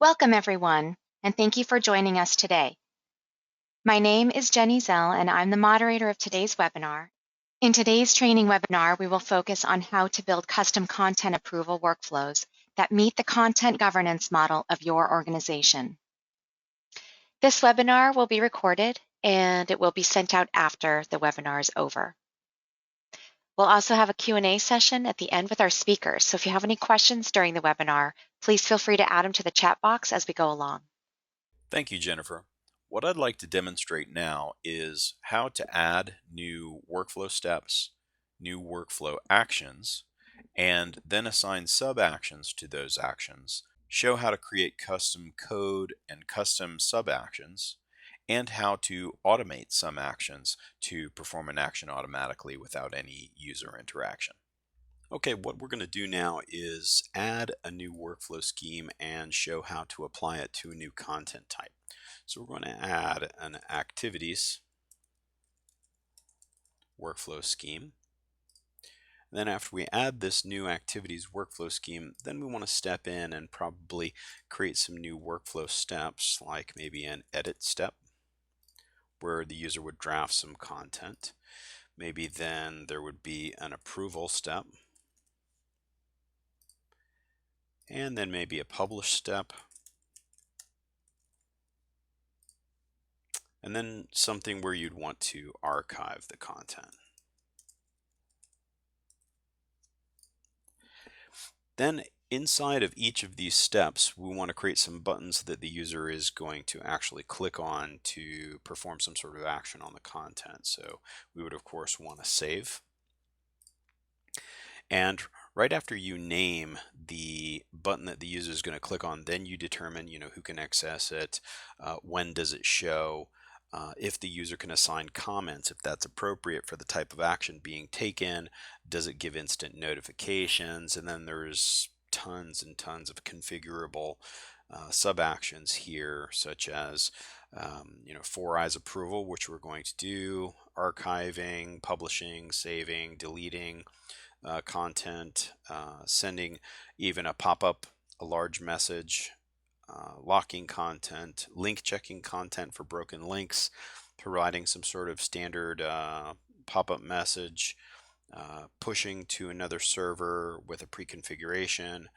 Welcome, everyone, and thank you for joining us today. My name is Jenny Zell, and I'm the moderator of today's webinar. In today's training webinar, we will focus on how to build custom content approval workflows that meet the content governance model of your organization. This webinar will be recorded, and it will be sent out after the webinar is over. We'll also have a Q&A session at the end with our speakers, so if you have any questions during the webinar, please feel free to add them to the chat box as we go along. Thank you, Jennifer. What I'd like to demonstrate now is how to add new workflow steps, new workflow actions, and then assign sub-actions to those actions, show how to create custom code and custom sub-actions, and how to automate some actions to perform an action automatically without any user interaction. Okay, what we're going to do now is add a new workflow scheme and show how to apply it to a new content type. So we're going to add an activities workflow scheme. And then after we add this new activities workflow scheme, then we want to step in and probably create some new workflow steps, like maybe an edit step where the user would draft some content. Maybe then there would be an approval step, and then maybe a publish step, and then something where you'd want to archive the content. Then inside of each of these steps, we want to create some buttons that the user is going to actually click on to perform some sort of action on the content. So we would of course want to save. And right after you name the button that the user is going to click on, then you determine, who can access it, when does it show, if the user can assign comments, if that's appropriate for the type of action being taken, does it give instant notifications, and then there's tons and tons of configurable sub-actions here, such as four eyes approval, which we're going to do, archiving, publishing, saving, deleting content, sending even a pop-up, a large message, locking content, link checking content for broken links, providing some sort of standard pop-up message, pushing to another server with a pre-configuration,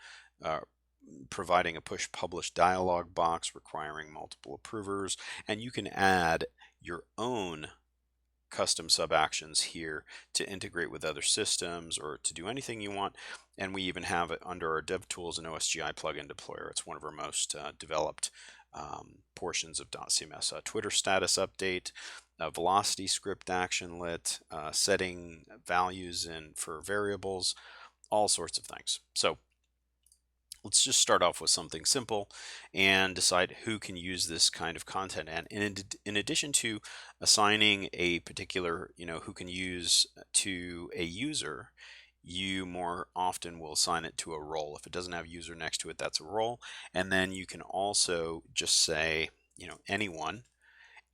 providing a push publish dialog box requiring multiple approvers, and you can add your own custom sub-actions here to integrate with other systems or to do anything you want. And we even have it under our DevTools and OSGI plugin deployer. It's one of our most developed portions of dotCMS. Twitter status update, velocity script actionlet, setting values for variables, all sorts of things. So let's just start off with something simple and decide who can use this kind of content. And in addition to assigning a particular, who can use to a user, you more often will assign it to a role. If it doesn't have user next to it, that's a role. And then you can also just say, anyone.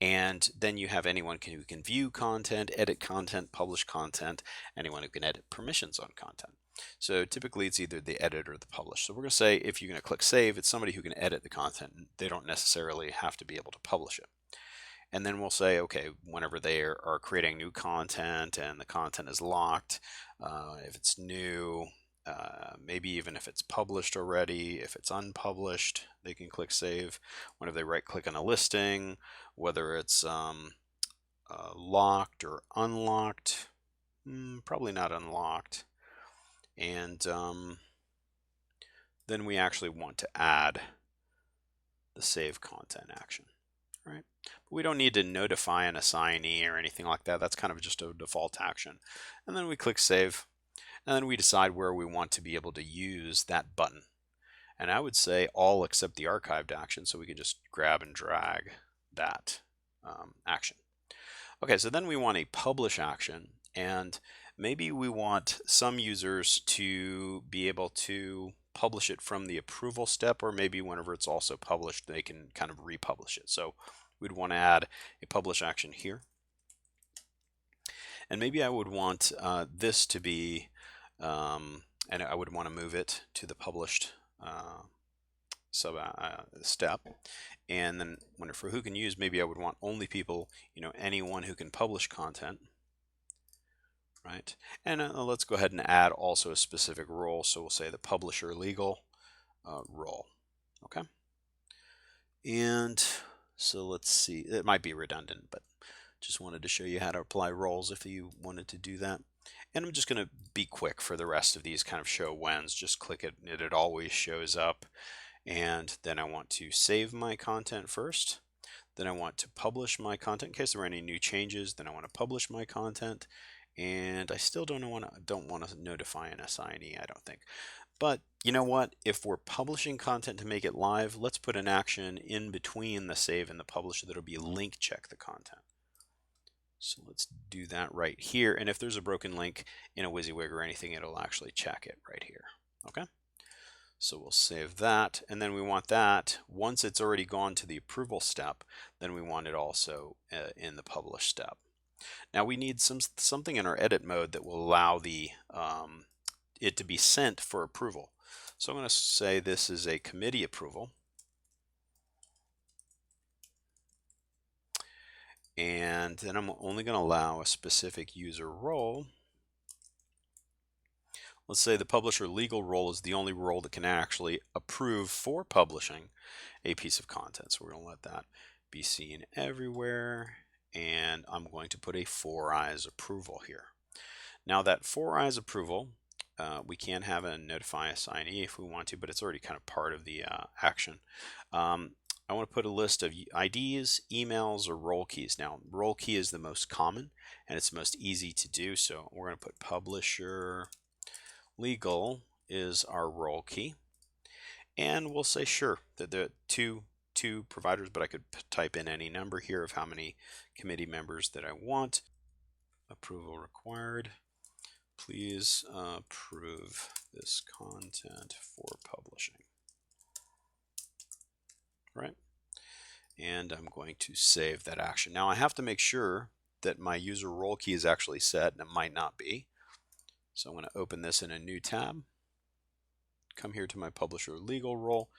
And then you have anyone who can view content, edit content, publish content, anyone who can edit permissions on content. So typically it's either the edit or the publish. So we're going to say if you're going to click save, it's somebody who can edit the content. They don't necessarily have to be able to publish it. And then we'll say, okay, whenever they are creating new content and the content is locked, if it's new, maybe even if it's published already, if it's unpublished, they can click save. Whenever they right click on a listing, whether it's locked or unlocked, probably not unlocked. And then we actually want to add the save content action, right? But we don't need to notify an assignee or anything like that. That's kind of just a default action. And then we click save, and then we decide where we want to be able to use that button. And I would say all except the archived action, so we can just grab and drag that action. Okay, so then we want a publish action, and maybe we want some users to be able to publish it from the approval step, or maybe whenever it's also published, they can kind of republish it. So we'd want to add a publish action here. And maybe I would want this to be, and I would want to move it to the published step. And then for who can use, maybe I would want only people, anyone who can publish content, right? And let's go ahead and add also a specific role. So we'll say the publisher legal role. Okay. And so let's see, it might be redundant, but just wanted to show you how to apply roles if you wanted to do that. And I'm just going to be quick for the rest of these kind of show whens. Just click it, it always shows up. And then I want to save my content first. Then I want to publish my content in case there are any new changes. Then I want to publish my content. And I still don't want to notify an assignee, I don't think. But you know what? If we're publishing content to make it live, let's put an action in between the save and the publish that'll be link check the content. So let's do that right here. And if there's a broken link in a WYSIWYG or anything, it'll actually check it right here. Okay. So we'll save that. And then we want that once it's already gone to the approval step, then we want it also in the publish step. Now we need something in our edit mode that will allow it to be sent for approval. So I'm going to say this is a committee approval. And then I'm only going to allow a specific user role. Let's say the publisher legal role is the only role that can actually approve for publishing a piece of content. So we're going to let that be seen everywhere. And I'm going to put a 4eyes approval here. Now that 4eyes approval, we can have a notify assignee if we want to, but it's already kind of part of the action. I want to put a list of IDs, emails, or role keys. Now, role key is the most common and it's the most easy to do. So we're going to put publisher legal is our role key. And we'll say sure that the two providers, but I could type in any number here of how many committee members that I want. Approval required. Please approve this content for publishing. Right? And I'm going to save that action. Now I have to make sure that my user role key is actually set, and it might not be. So I'm going to open this in a new tab, come here to my publisher legal role,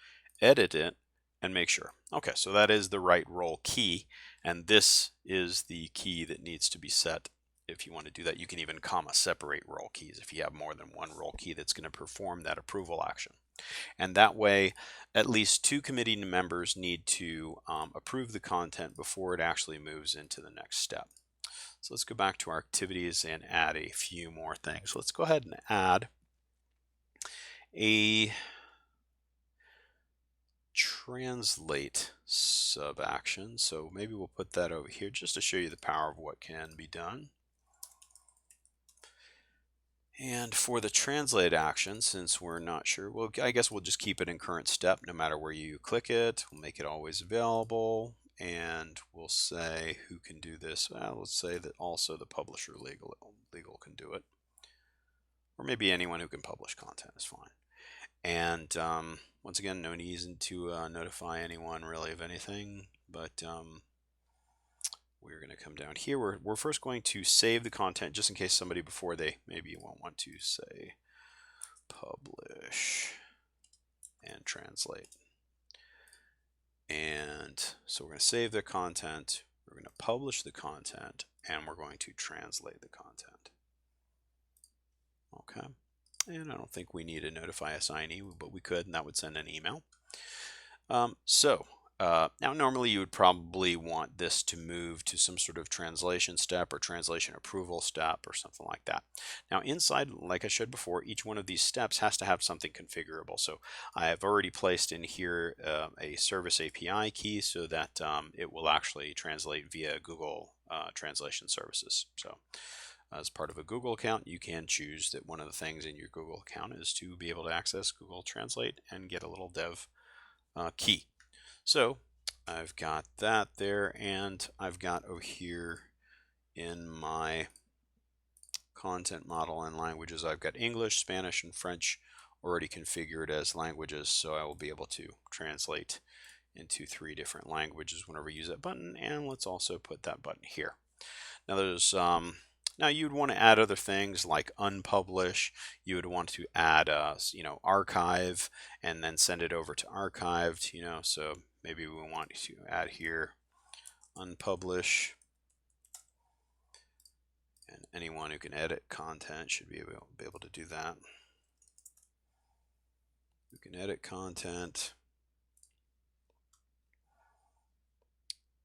edit it, and make sure. Okay, so that is the right role key, and this is the key that needs to be set. If you want to do that, you can even comma separate role keys if you have more than one role key that's going to perform that approval action. And that way, at least 2 committee members need to approve the content before it actually moves into the next step. So let's go back to our activities and add a few more things. Let's go ahead and add a translate sub action. So maybe we'll put that over here just to show you the power of what can be done. And for the translate action, since we're not sure, well, I guess we'll just keep it in current step no matter where you click it. We'll make it always available. And we'll say who can do this. Well, let's say that also the publisher legal can do it. Or maybe anyone who can publish content is fine. And once again, no need to notify anyone really of anything, but we're going to come down here. We're first going to save the content just in case somebody before they maybe won't want to say publish and translate. And so we're going to save the content, we're going to publish the content, and we're going to translate the content. Okay. And I don't think we need to notify assignee, but we could, and that would send an email. Now normally you would probably want this to move to some sort of translation step or translation approval step or something like that. Now inside, like I showed before, each one of these steps has to have something configurable. So I have already placed in here a service API key so that it will actually translate via Google translation services. So as part of a Google account, you can choose that one of the things in your Google account is to be able to access Google Translate and get a little dev key. So I've got that there, and I've got over here in my content model and languages, I've got English, Spanish, and French already configured as languages, so I will be able to translate into 3 different languages whenever I use that button. And let's also put that button here. Now there's Now you would want to add other things like unpublish. You would want to add archive and then send it over to archived, so maybe we want to add here unpublish, and anyone who can edit content should be able to do that. You can edit content,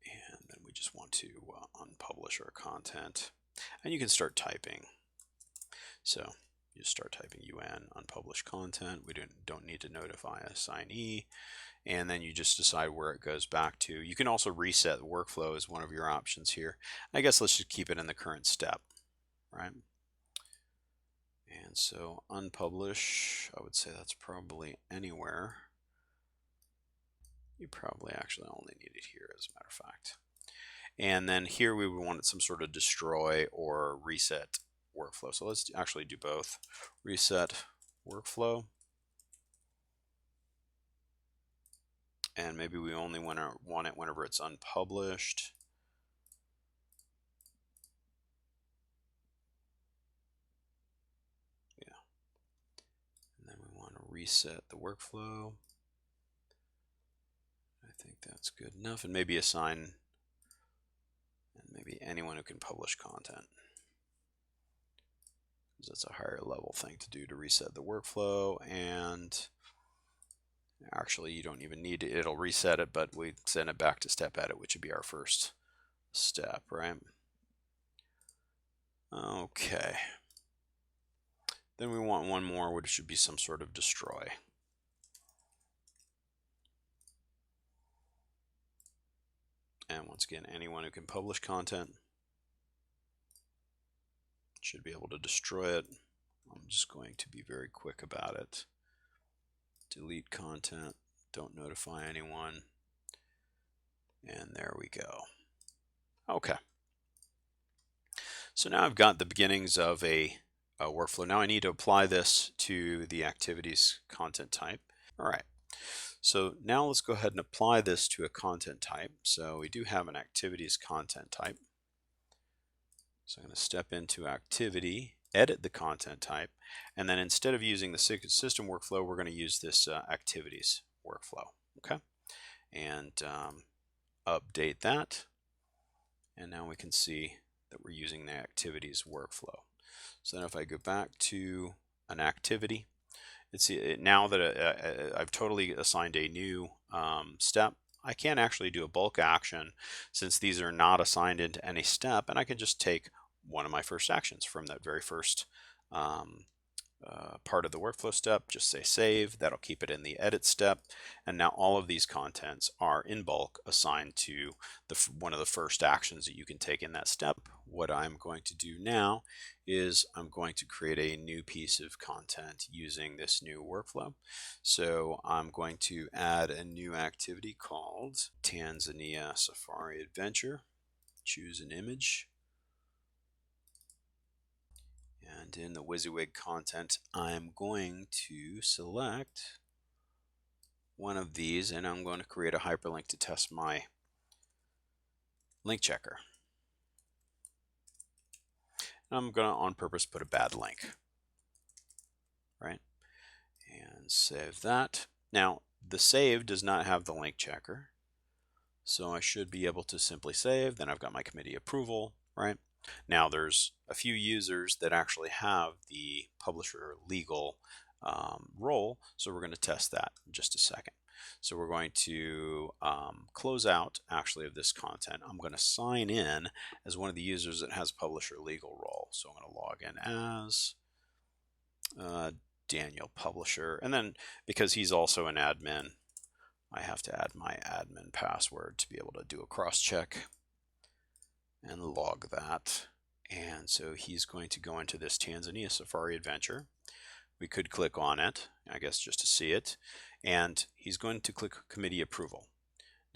and then we just want to unpublish our content, and you can start typing. So you just start typing UN unpublished content. We don't need to notify a assignee, and then you just decide where it goes back to. You can also reset the workflow as one of your options here. I guess let's just keep it in the current step, right? And so unpublish, I would say that's probably anywhere. You probably actually only need it here, as a matter of fact. And then here we would want some sort of destroy or reset workflow. So let's actually do both. Reset workflow. And maybe we only want it whenever it's unpublished. Yeah. And then we want to reset the workflow. I think that's good enough. And maybe assign, and maybe anyone who can publish content, because that's a higher level thing to do to reset the workflow. And actually you don't even need it. It'll reset it, but we send it back to step edit, which would be our first step, right? Okay. Then we want one more, which should be some sort of destroy. And once again, anyone who can publish content should be able to destroy it. I'm just going to be very quick about it. Delete content, don't notify anyone. And there we go. Okay. So now I've got the beginnings of a workflow. Now I need to apply this to the activities content type. All right. So now let's go ahead and apply this to a content type. So we do have an activities content type. So I'm going to step into activity, edit the content type, and then instead of using the system workflow, we're going to use this activities workflow. Okay. And update that. And now we can see that we're using the activities workflow. So then if I go back to an activity, it's now that I've totally assigned a new step, I can actually do a bulk action since these are not assigned into any step, and I can just take one of my first actions from that very first part of the workflow step, just say save. That'll keep it in the edit step, and now all of these contents are in bulk assigned to one of the first actions that you can take in that step. What I'm going to do now is I'm going to create a new piece of content using this new workflow. So I'm going to add a new activity called Tanzania Safari Adventure. Choose an image. And in the WYSIWYG content, I'm going to select one of these, and I'm going to create a hyperlink to test my link checker. And I'm going to, on purpose, put a bad link, right? And save that. Now, the save does not have the link checker, so I should be able to simply save. Then I've got my committee approval, right? Now there's a few users that actually have the publisher legal role, so we're going to test that in just a second. So we're going to close out actually of this content. I'm going to sign in as one of the users that has publisher legal role. So I'm going to log in as Daniel Publisher, and then because he's also an admin, I have to add my admin password to be able to do a cross check and log that. And so he's going to go into this Tanzania Safari Adventure. We could click on it, I guess, just to see it. And he's going to click committee approval.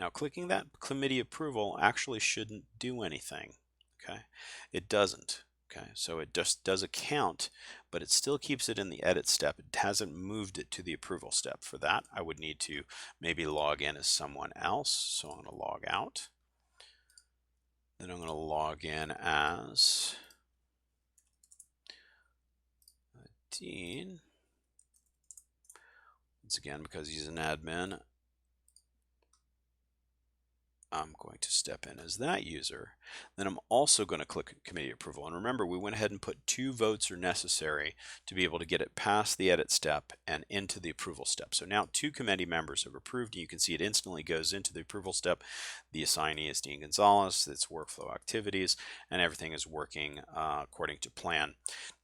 Now, clicking that committee approval actually shouldn't do anything. Okay, it doesn't. Okay, so it just does a count, but it still keeps it in the edit step. It hasn't moved it to the approval step. For that, I would need to maybe log in as someone else. So I'm going to log out. Then I'm going to log in as 2018. Once again, because he's an admin, I'm going to step in as that user. Then I'm also going to click committee approval. And remember, we went ahead and put 2 votes are necessary to be able to get it past the edit step and into the approval step. So now 2 committee members have approved, and you can see it instantly goes into the approval step. The assignee is Dean Gonzalez, it's workflow activities, and everything is working according to plan.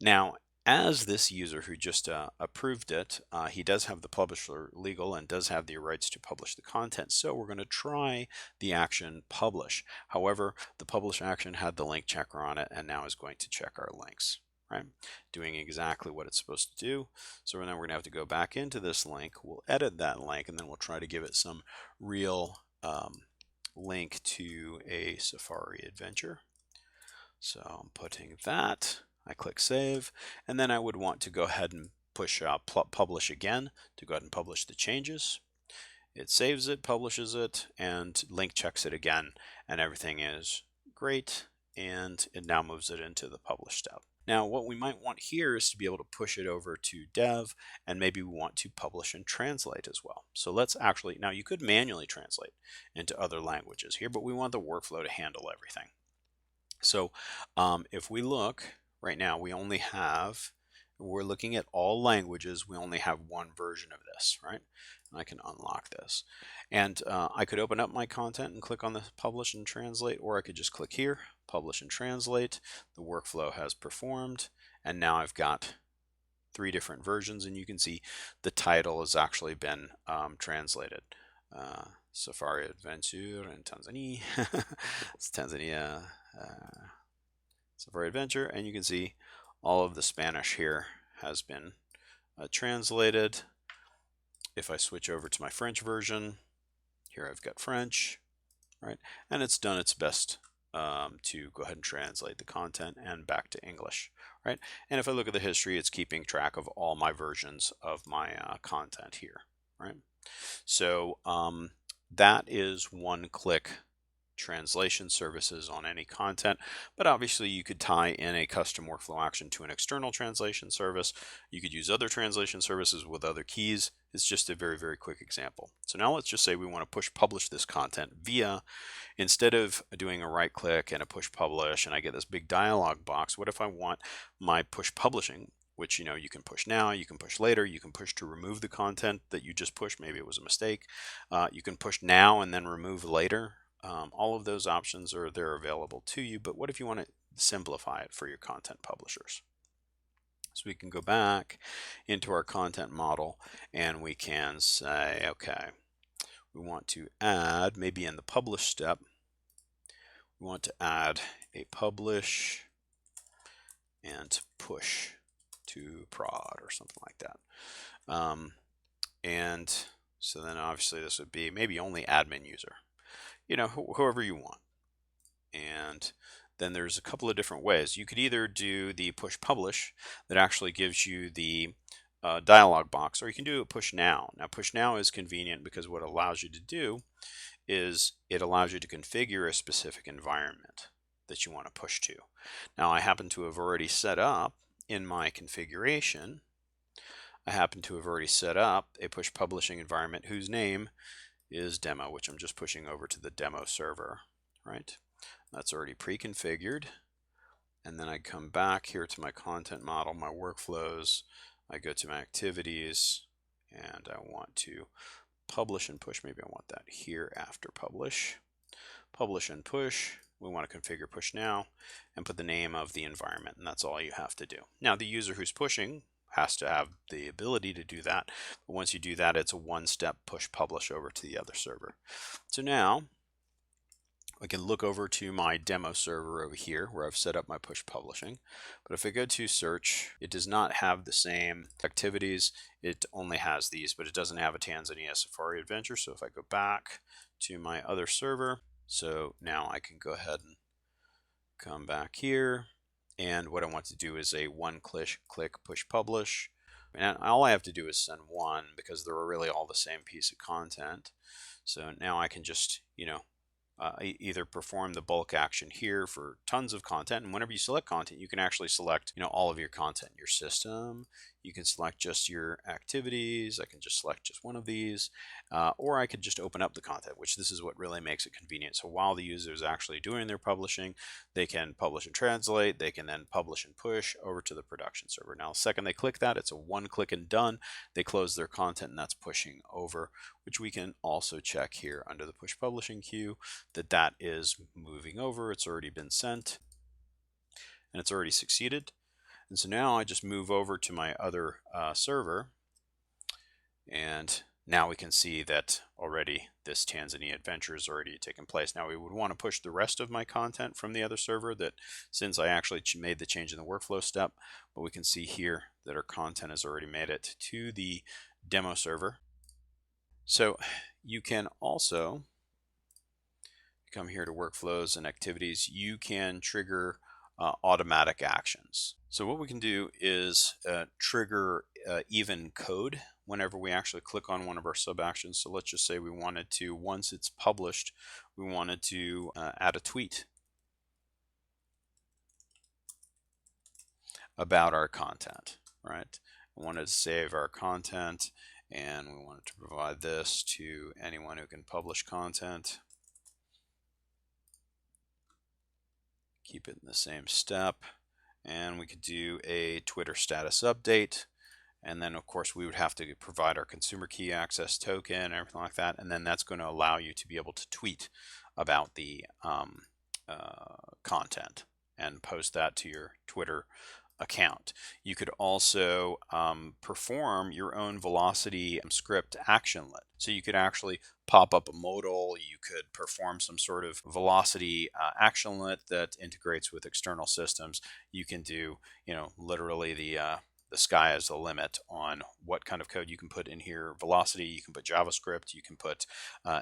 Now, as this user who just approved it, he does have the publisher legal and does have the rights to publish the content. So we're going to try the action publish. However, the publish action had the link checker on it and now is going to check our links, right? Doing exactly what it's supposed to do. So now we're going to have to go back into this link. We'll edit that link and then we'll try to give it some real link to a Safari adventure. So I'm putting that. I click save, and then I would want to go ahead and push publish again to go ahead and publish the changes. It saves it, publishes it, and link checks it again, and everything is great, and it now moves it into the publish step. Now, what we might want here is to be able to push it over to dev, and maybe we want to publish and translate as well. So let's actually, now you could manually translate into other languages here, but we want the workflow to handle everything. So if we look, right now we only have, we're looking at all languages, we only have one version of this, right? I can unlock this. And I could open up my content and click on the publish and translate, or I could just click here, publish and translate. The workflow has performed, and now I've got 3 different versions, and you can see the title has actually been translated. Safari Adventure in Tanzania. It's Tanzania Safari Adventure, and you can see all of the Spanish here has been translated. If I switch over to my French version, here I've got French, right? And it's done its best to go ahead and translate the content and back to English, right? And if I look at the history, it's keeping track of all my versions of my content here, right? So that is one-click translation services on any content, but obviously you could tie in a custom workflow action to an external translation service. You could use other translation services with other keys. It's just a very, very quick example. So now let's just say we want to push publish this content via, instead of doing a right click and a push publish and I get this big dialog box, what if I want my push publishing, which, you know, you can push now, you can push later, you can push to remove the content that you just pushed, maybe it was a mistake. You can push now and then remove later. All of those options are there available to you, but what if you want to simplify it for your content publishers? So we can go back into our content model and we can say, okay, we want to add, maybe in the publish step, we want to add a publish and push to prod or something like that. And so then obviously this would be maybe only admin user, you know, whoever you want. And then there's a couple of different ways. You could either do the push publish that actually gives you the dialog box, or you can do a push now. Now push now is convenient because what it allows you to do is it allows you to configure a specific environment that you want to push to. Now I happen to have already set up in my configuration, I happen to have already set up a push publishing environment whose name is demo, which I'm just pushing over to the demo server, right? That's already pre-configured. And then I come back here to my content model, my workflows, I go to my activities, and I want to publish and push. Maybe I want that here after publish. Publish and push. We want to configure push now and put the name of the environment, and that's all you have to do. Now the user who's pushing has to have the ability to do that. But once you do that, it's a one-step push publish over to the other server. So now I can look over to my demo server over here where I've set up my push publishing. But if I go to search, it does not have the same activities. It only has these, but it doesn't have a Tanzania Safari Adventure. So if I go back to my other server, so now I can go ahead and come back here. And what I want to do is a one-click push publish. And all I have to do is send one because they're really all the same piece of content. So now I can just, you know, either perform the bulk action here for tons of content, and whenever you select content, you can actually select, you know, all of your content, your system. You can select just your activities. I can just select just one of these, or I could just open up the content, which this is what really makes it convenient. So while the user is actually doing their publishing, they can publish and translate. They can then publish and push over to the production server. Now, the second they click that, it's a one click and done. They close their content, and that's pushing over, which we can also check here under the push publishing queue that that is moving over. It's already been sent, and it's already succeeded. And so now I just move over to my other server, and now we can see that already this Tanzania adventure has already taken place. Now we would want to push the rest of my content from the other server, that since I actually made the change in the workflow step, but we can see here that our content has already made it to the demo server. So you can also come here to workflows and activities. You can trigger automatic actions. So what we can do is trigger even code whenever we actually click on one of our sub actions. So let's just say we wanted to, once it's published, we wanted to add a tweet about our content, right? We wanted to save our content, and we wanted to provide this to anyone who can publish content. Keep it in the same step, and we could do a Twitter status update, and then of course we would have to provide our consumer key access token and everything like that, and then that's going to allow you to be able to tweet about the content and post that to your Twitter account. You could also perform your own velocity script actionlet. So you could actually pop up a modal, you could perform some sort of velocity actionlet that integrates with external systems. You can do, literally the sky is the limit on what kind of code you can put in here. Velocity, you can put JavaScript, you can put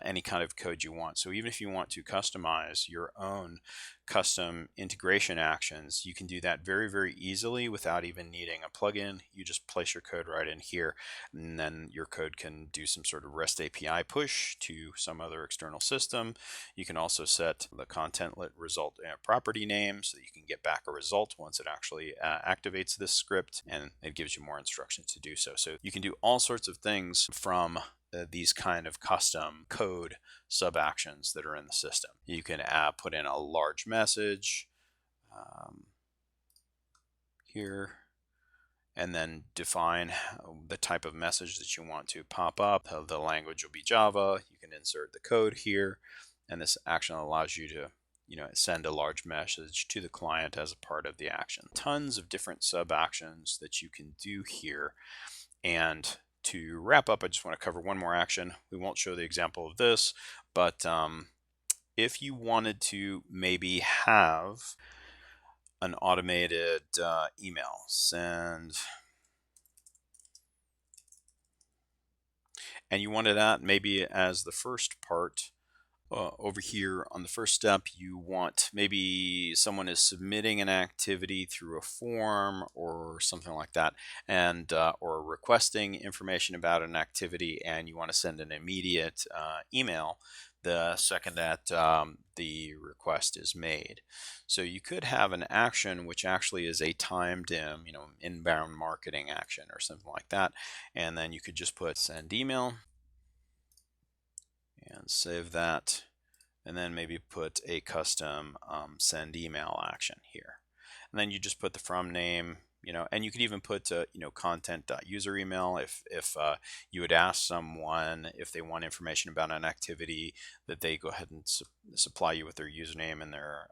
any kind of code you want. So even if you want to customize your own custom integration actions, you can do that very, very easily without even needing a plugin. You just place your code right in here, and then your code can do some sort of REST API push to some other external system. You can also set the contentlet result property name so that you can get back a result once it actually activates this script, and it gives you more instructions to do so. So you can do all sorts of things from these kind of custom code sub actions that are in the system. You can put in a large message here, and then define the type of message that you want to pop up. The language will be Java. You can insert the code here, and this action allows you to send a large message to the client as a part of the action. Tons of different sub actions that you can do here. And to wrap up, I just want to cover one more action. We won't show the example of this, but if you wanted to maybe have an automated email send, and you wanted that maybe as the first part, over here on the first step, you want maybe someone is submitting an activity through a form or something like that, and or requesting information about an activity, and you want to send an immediate email the second that the request is made. So you could have an action which actually is a timed inbound marketing action or something like that, and then you could just put send email and save that, and then maybe put a custom send email action here, and then you just put the from name, and you could even put content.user email if you would ask someone if they want information about an activity, that they go ahead and supply you with their username and their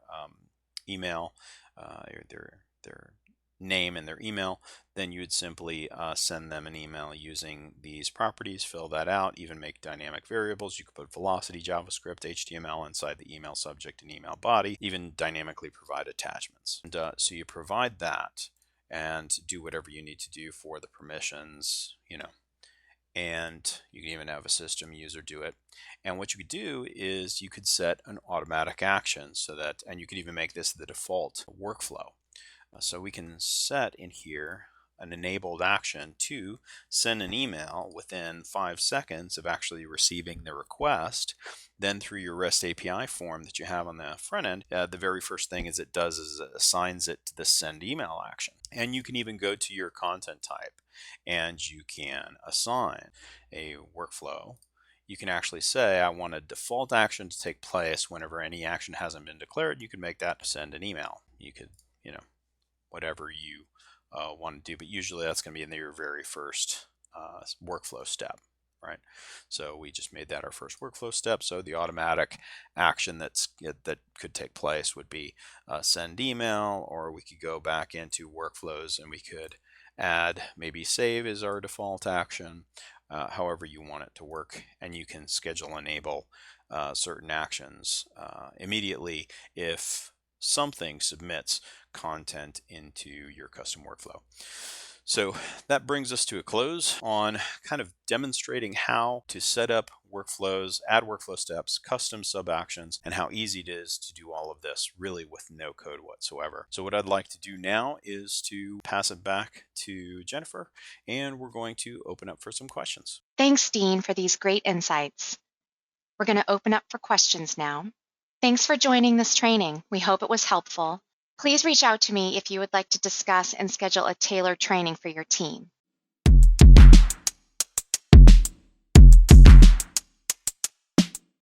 email, or their name and their email. Then you would simply send them an email using these properties, fill that out, even make dynamic variables. You could put velocity, JavaScript, HTML inside the email subject and email body, even dynamically provide attachments. And so you provide that and do whatever you need to do for the permissions, and you can even have a system user do it. And what you could do is you could set an automatic action so that, and you could even make this the default workflow. So we can set in here an enabled action to send an email within 5 seconds of actually receiving the request, then through your REST API form that you have on the front end, the very first thing it does is it assigns it to the send email action. And you can even go to your content type and you can assign a workflow. You can actually say, I want a default action to take place whenever any action hasn't been declared. You can make that send an email. You could, whatever you want to do, but usually that's going to be in your very first workflow step, right? So we just made that our first workflow step. So the automatic action that could take place would be send email, or we could go back into workflows and we could add maybe save as our default action, however you want it to work, and you can schedule enable certain actions immediately if something submits content into your custom workflow. So that brings us to a close on kind of demonstrating how to set up workflows, add workflow steps, custom sub actions, and how easy it is to do all of this really with no code whatsoever. So what I'd like to do now is to pass it back to Jennifer, and we're going to open up for some questions. Thanks, Dean, for these great insights. We're going to open up for questions now. Thanks for joining this training. We hope it was helpful. Please reach out to me if you would like to discuss and schedule a tailored training for your team.